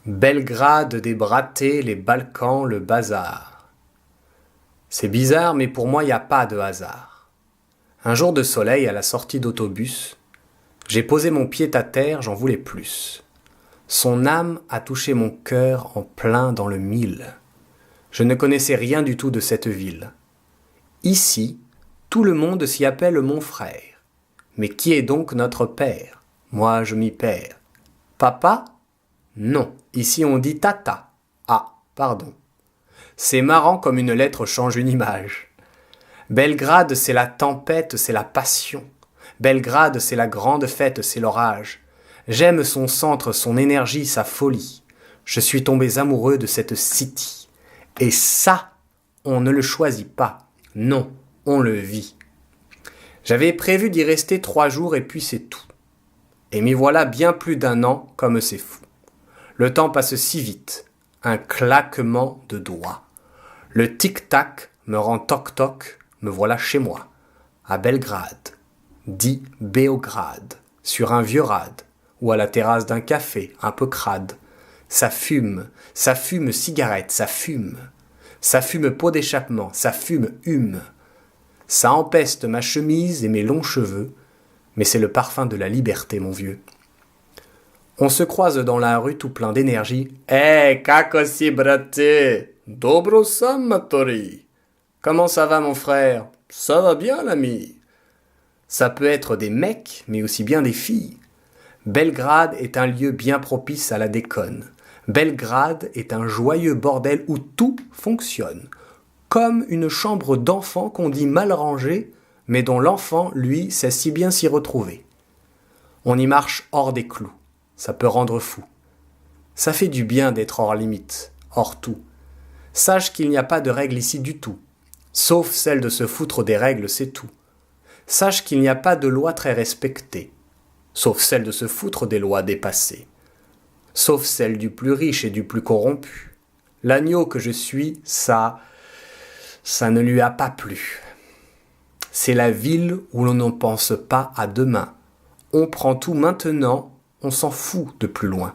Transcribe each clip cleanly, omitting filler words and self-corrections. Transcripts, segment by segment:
Belgrade, des Bratés, les Balkans, le bazar. C'est bizarre, mais pour moi, il n'y a pas de hasard. Un jour de soleil, à la sortie d'autobus, j'ai posé mon pied à terre, j'en voulais plus. Son âme a touché mon cœur en plein dans le mille. Je ne connaissais rien du tout de cette ville. Ici, tout le monde s'y appelle mon frère. Mais qui est donc notre père? Moi, je m'y perds. Papa? Non, ici on dit tata. Ah, pardon. C'est marrant comme une lettre change une image. Belgrade, c'est la tempête, c'est la passion. Belgrade, c'est la grande fête, c'est l'orage. J'aime son centre, son énergie, sa folie. Je suis tombé amoureux de cette city. Et ça, on ne le choisit pas. Non, on le vit. J'avais prévu d'y rester 3 jours et puis c'est tout. Et m'y voilà bien plus d'1 an, comme c'est fou. Le temps passe si vite, un claquement de doigts. Le tic-tac me rend toc-toc, me voilà chez moi, à Belgrade, dit Béograde, sur un vieux rade, ou à la terrasse d'un café, un peu crade. Ça fume cigarette, ça fume pot d'échappement, ça fume hume. Ça empeste ma chemise et mes longs cheveux, mais c'est le parfum de la liberté, mon vieux. On se croise dans la rue tout plein d'énergie. « kako si, braté? Dobro sam, matori. » Comment ça va, mon frère? Ça va bien, l'ami. Ça peut être des mecs, mais aussi bien des filles. Belgrade est un lieu bien propice à la déconne. Belgrade est un joyeux bordel où tout fonctionne. Comme une chambre d'enfant qu'on dit mal rangée, mais dont l'enfant, lui, sait si bien s'y retrouver. On y marche hors des clous. Ça peut rendre fou. Ça fait du bien d'être hors limite, hors tout. Sache qu'il n'y a pas de règles ici du tout. Sauf celle de se foutre des règles, c'est tout. Sache qu'il n'y a pas de loi très respectée. Sauf celle de se foutre des lois dépassées. Sauf celle du plus riche et du plus corrompu. L'agneau que je suis, ça ne lui a pas plu. C'est la ville où l'on ne pense pas à demain. On prend tout maintenant, on s'en fout de plus loin.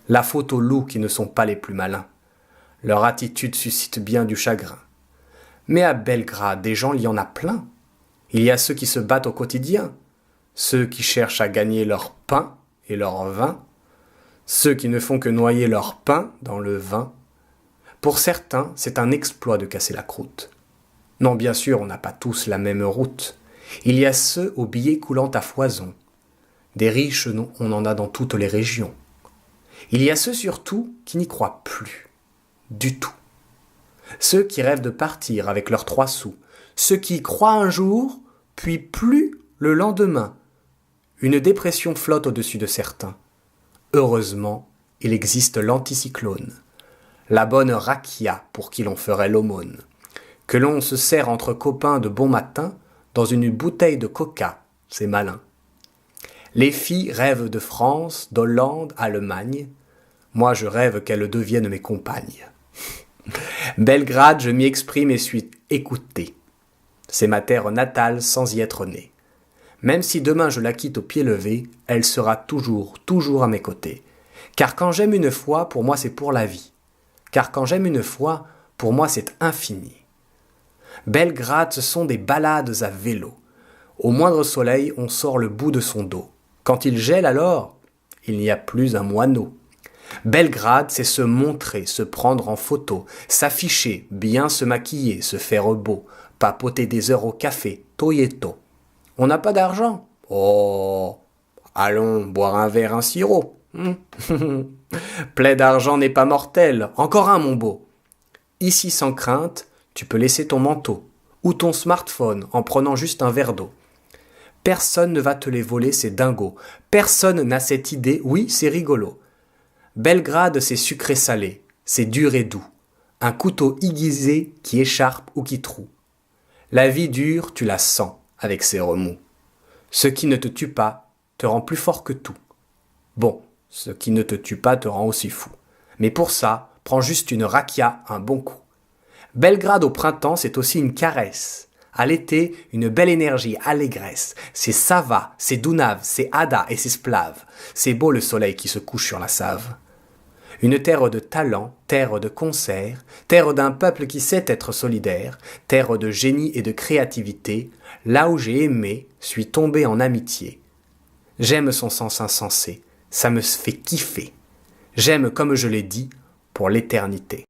La faute aux loups qui ne sont pas les plus malins. Leur attitude suscite bien du chagrin. Mais à Belgrade, des gens, il y en a plein. Il y a ceux qui se battent au quotidien, ceux qui cherchent à gagner leur pain et leur vin, ceux qui ne font que noyer leur pain dans le vin. Pour certains, c'est un exploit de casser la croûte. Non, bien sûr, on n'a pas tous la même route. Il y a ceux aux billets coulant à foison. Des riches, on en a dans toutes les régions. Il y a ceux surtout qui n'y croient plus. Du tout. Ceux qui rêvent de partir avec leurs 3 sous. Ceux qui y croient un jour, puis plus le lendemain. Une dépression flotte au-dessus de certains. Heureusement, il existe l'anticyclone. La bonne rakia pour qui l'on ferait l'aumône. Que l'on se sert entre copains de bon matin dans une bouteille de coca, c'est malin. Les filles rêvent de France, d'Hollande, Allemagne. Moi, je rêve qu'elles deviennent mes compagnes. Belgrade, je m'y exprime et suis écouté. C'est ma terre natale sans y être né. Même si demain je la quitte au pied levé, elle sera toujours à mes côtés. Car quand j'aime une fois, pour moi c'est pour la vie. Car quand j'aime une fois, pour moi c'est infini. Belgrade, ce sont des balades à vélo. Au moindre soleil, on sort le bout de son dos. Quand il gèle alors, il n'y a plus un moineau. Belgrade, c'est se montrer, se prendre en photo, s'afficher, bien se maquiller, se faire beau, papoter des heures au café, toyeto. On n'a pas d'argent? Oh, allons boire un verre, un sirop. Plaie d'argent n'est pas mortel. Encore un, mon beau. Ici, sans crainte, tu peux laisser ton manteau ou ton smartphone en prenant juste un verre d'eau. Personne ne va te les voler, c'est dingo. Personne n'a cette idée, oui, c'est rigolo. Belgrade, c'est sucré-salé, c'est dur et doux. Un couteau aiguisé qui écharpe ou qui troue. La vie dure, tu la sens avec ses remous. Ce qui ne te tue pas te rend plus fort que tout. Bon, ce qui ne te tue pas te rend aussi fou. Mais pour ça, prends juste une rakia, un bon coup. Belgrade au printemps, c'est aussi une caresse. À l'été, une belle énergie, allégresse. C'est Sava, c'est Dunav, c'est Ada et c'est Splav. C'est beau le soleil qui se couche sur la Save. Une terre de talent, terre de concert, terre d'un peuple qui sait être solidaire, terre de génie et de créativité, là où j'ai aimé, suis tombé en amitié. J'aime son sens insensé, ça me fait kiffer. J'aime, comme je l'ai dit, pour l'éternité.